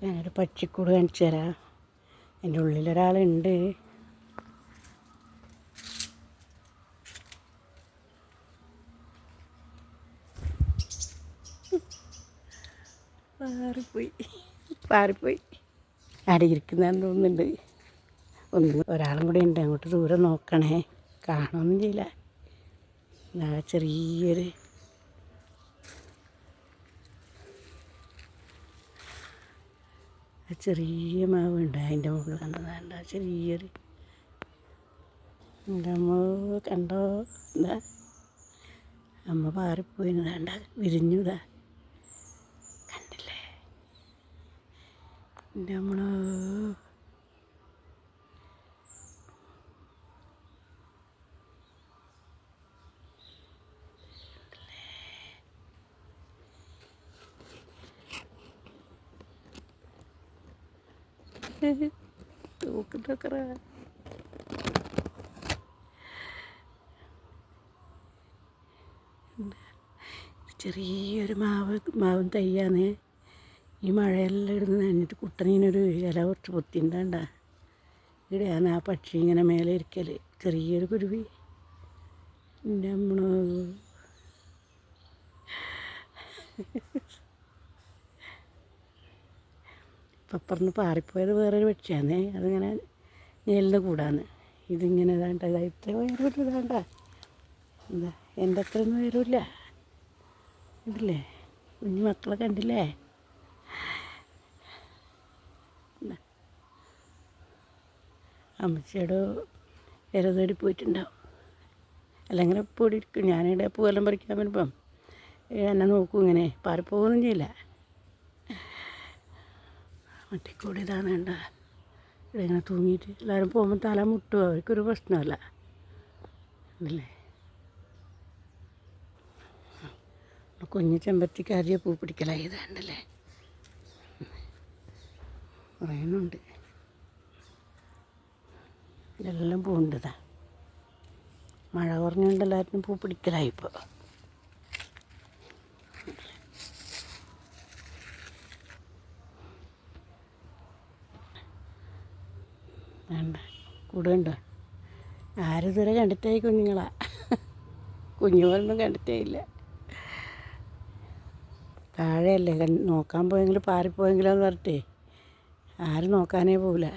ഞാനൊരു പക്ഷിക്കൂട് കാണിച്ചു തരാം. എൻ്റെ ഉള്ളിലൊരാളുണ്ട്. പാറിപ്പോയി അടിയിരിക്കുന്നതെന്ന് തോന്നുന്നുണ്ട്. ഒരാളും കൂടി ഉണ്ട്. അങ്ങോട്ട് ദൂരെ നോക്കണേ, കാണുമൊന്നും ചെയ്യില്ല. ചെറിയൊരു ചെറിയ മാവുണ്ട്, അതിൻ്റെ മുകളിലാണ് വേണ്ട ചെറിയൊരു. എൻ്റെ അമ്മ കണ്ടോ? എന്താ അമ്മ പാറിപ്പോയി, വേണ്ട വിരിഞ്ഞു. ഇതാ കണ്ടില്ലേ എൻ്റെ അമ്മ. തൂക്കിട്ടൊക്കെ ചെറിയൊരു മാവും തയ്യാന്ന്. ഈ മഴയെല്ലാം ഇടുന്ന് നനഞ്ഞിട്ട് കുട്ടനീനൊരു ഇല കുറച്ച് പൊത്തിണ്ടാണ്ട. ഇവിടെയാണ് ആ പക്ഷി ഇങ്ങനെ മേലെ ഇരിക്കൽ. ചെറിയൊരു കുരുവി. എൻ്റെ അമ്മ പപ്പറിന് പാറിപ്പോയത് വേറൊരു പക്ഷിയാന്നേ. അതിങ്ങനെ നേലിന് കൂടാന്ന്. ഇതിങ്ങനെ ഇതാണ്ട ഇത്ര വയറില്ല. ഇതാണ്ട എന്താ എൻ്റെ അത്രയൊന്നും വരില്ല. ഇതില്ലേ കുഞ്ഞു മക്കളെ കണ്ടില്ലേ? അമ്മച്ചിയുടെ ഇര തേടി പോയിട്ടുണ്ടാവും. അല്ലെങ്കിൽ ഇപ്പോൾ ഇവിടെ ഇരിക്കും. ഞാനിവിടെ പൂവെല്ലാം പറിക്കാൻ വരുമ്പം എന്നെ നോക്കും. ഇങ്ങനെ പാറിപ്പോകുകയൊന്നും ചെയ്യില്ല. മറ്റേക്കൂടി ഇതാണ് വേണ്ട. ഇവിടെ ഇങ്ങനെ തൂങ്ങിയിട്ട് എല്ലാവരും പോകുമ്പോൾ തല മുട്ടുമോ, അവർക്കൊരു പ്രശ്നമല്ല. അല്ലേ കുഞ്ഞ് ചെമ്പരത്തിക്കാരിയെ പൂ പിടിക്കലായി. ഇതാണ്ടല്ലേ പറയുന്നുണ്ട്. ഇതെല്ലാം പൂണ്ടതാ. മഴ കുറഞ്ഞുകൊണ്ട് എല്ലാവരും പൂ പിടിക്കലായി ഇപ്പോൾ. വേണ്ട കൂടുണ്ടോ? ആരും ഇതുവരെ കണ്ടിട്ടായി കുഞ്ഞുങ്ങളാ. കുഞ്ഞുങ്ങളൊന്നും കണ്ടിട്ടേ ഇല്ല. താഴെയല്ലേ നോക്കാൻ പോയെങ്കിലും പാറിപ്പോയെങ്കിലോ എന്ന് പറഞ്ഞിട്ടേ ആരും നോക്കാനേ പോവില്ല.